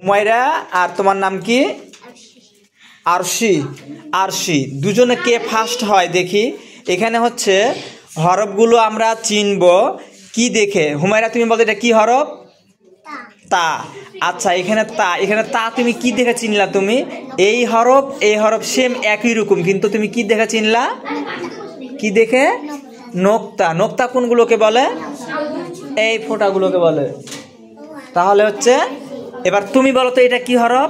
হুমায়রা আর তোমার নাম কি? আরশি। আরশি, দুজনে কে ফার্স্ট হয় দেখি। এখানে হচ্ছে হরফগুলো আমরা চিনব কি দেখে। হুমায়রা তুমি বলতে এটা কি হরফ? তা। আচ্ছা, এখানে তা, এখানে তা তুমি কি দেখে চিনলা? তুমি এই হরফ সেম একই রকম, কিন্তু তুমি কি দেখে চিনলা? কি দেখে? নোক্তা। নোক্তা কোনগুলোকে বলে? এই ফোঁটাগুলোকে বলে। তাহলে হচ্ছে এবার তুমি বলো তো এটা কি হরফ?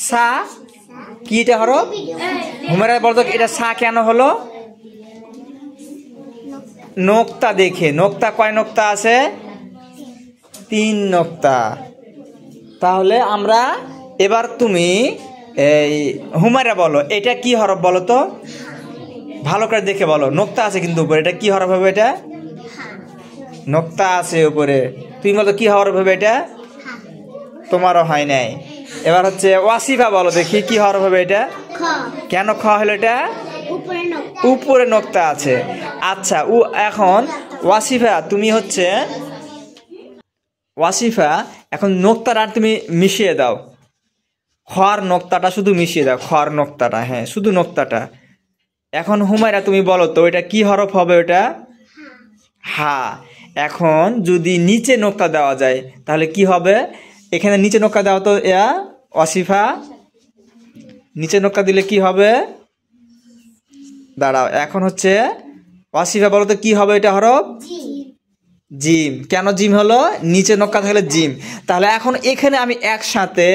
সা। কি এটা হরফ? হুমায়রা বলতো এটা সা কেন হলো? নোক্তা দেখে। নোক্তা কয় নোক্তা আছে? 3 নোক্তা। তাহলে আমরা এবার তুমি এই হুমায়রা বলো এটা কি হরফ বলো তো, ভালো করে দেখে বলো। নোক্তা আছে কিন্তু উপরে, এটা কি হরফ হবে? এটা নোক্তা আছে উপরে, তুমি বলো কি হরফ হবে? এটা তোমারও হয় নাই। এবার হচ্ছে ওয়াসিফা বলো দেখি কি হরফ হবে? এটা কেন খ হলো? এটা উপরে নোক্তা আছে। আচ্ছা, এখন ওয়াসিফা তুমি হচ্ছে ওয়াসিফা এখন নোক্তাটা তুমি মিশিয়ে দাও। খর নোক্তাটা শুধু মিশিয়ে দাও, খর নোক্তাটা, হ্যাঁ শুধু নোক্তাটা। এখন হুমায়রা তুমি বলো তো এটা কি হরফ হবে? ওটা হা। এখন যদি নিচে নোক্তা দেওয়া যায় তাহলে কি হবে? এখানে নিচে নোক্তা দেওয়া তো ওয়াসিফা, নিচে নোক্তা দিলে কি হবে? দাঁড়াও, এখন হচ্ছে ওয়াসিফা বলো তো কি হবে এটা হরফ? জিম। কেন জিম হলো? নিচে নোক্তা থাকলে জিম। তাহলে এখন এখানে আমি একসাথে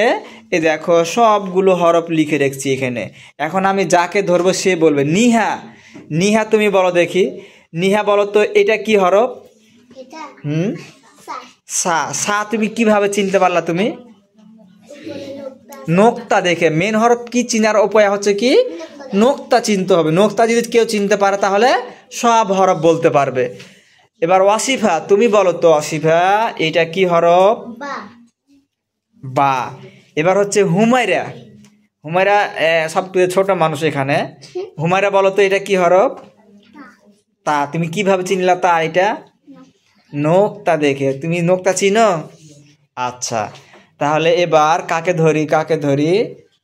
এই দেখো সবগুলো হরফ লিখে রেখেছি এখানে। এখন আমি যাকে ধরবো সে বলবে। নিহা, নিহা তুমি বলো দেখি। নিহা বলো তো এটা কি হরফ? সা। সা তুমি কিভাবে চিনতে পারলা? তুমি নোক্তা দেখে। মেন হরফ কি চিনার উপায় হচ্ছে কি নোক্তা চিনতে হবে। নোক্তা যদি কেউ চিনতে পারে তাহলে সব হরফ বলতে পারবে। এবার ওয়াসিফা তুমি বলো তো, ওয়াসিফা এটা কি হরফ? বা। এবার হচ্ছে হুমায়রা, হুমায়রা সবচেয়ে ছোট মানুষ এখানে। হুমায়রা বলো তো এটা কি হরফ? তা। তুমি কিভাবে চিনলা তা? এটা নোক্তা দেখে। তুমি নোক্তা চিনো? আচ্ছা, তাহলে এবার কাকে ধরি? কাকে ধরি?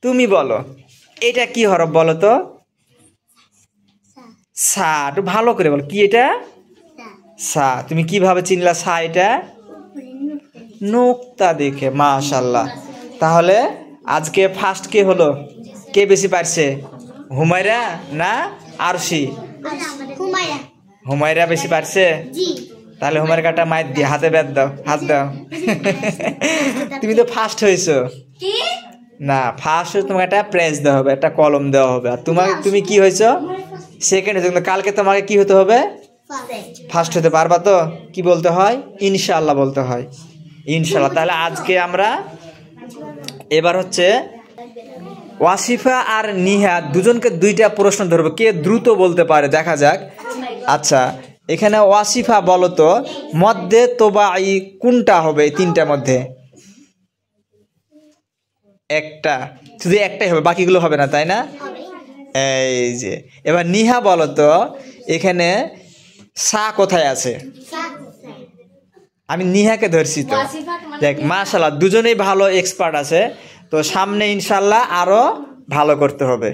তুমি বলো এটা কি হরফ বলো তো? সা। একটু ভালো করে বলো কি এটা? সা। তুমি কিভাবে চিনলা সা? এটা নোক্তা দেখে। মাশাআল্লাহ। তাহলে আজকে ফার্স্ট কে হলো? কে বেশি পারছে? হুমায়রা না আরশি? হুমায়রা বেশি পারছে। তাহলে হুমায়রা কাটা মাইর দিয়ে হাতে ব্যাট দাও, হাত দাও। তুমি তো ফার্স্ট হয়েছো। না, ফার্স্ট তোমাকে একটা প্রাইজ দেওয়া হবে, একটা কলম দেওয়া হবে। আর তুমি কি হয়েছো? সেকেন্ড হয়েছো। কিন্তু কালকে তোমাকে কি হতে হবে? ফার্স্ট হতে পারবা তো? কি বলতে হয়? ইনশাআল্লাহ বলতে হয়। ইনশাআল্লাহ। তাহলে আজকে আমরা এবার হচ্ছে ওয়াসিফা আর নিহা দুজনকে দুইটা প্রশ্ন ধরবো, কে দ্রুত বলতে পারে দেখা যাক। আচ্ছা, এখানে ওয়াসিফা বলো তো মধ্যে তোবাই কোনটা হবে? 3টার মধ্যে একটা, শুধু একটাই হবে, বাকিগুলো হবে না, তাই না? এই যে এবার নিহা বলো তো এখানে সা কোথায় আছে? আমি নিহাকে ধরছি তো। দেখ মাশাআল্লাহ দুজনেই ভালো এক্সপার্ট আছে, তো সামনে ইনশাআল্লাহ আরো ভালো করতে হবে।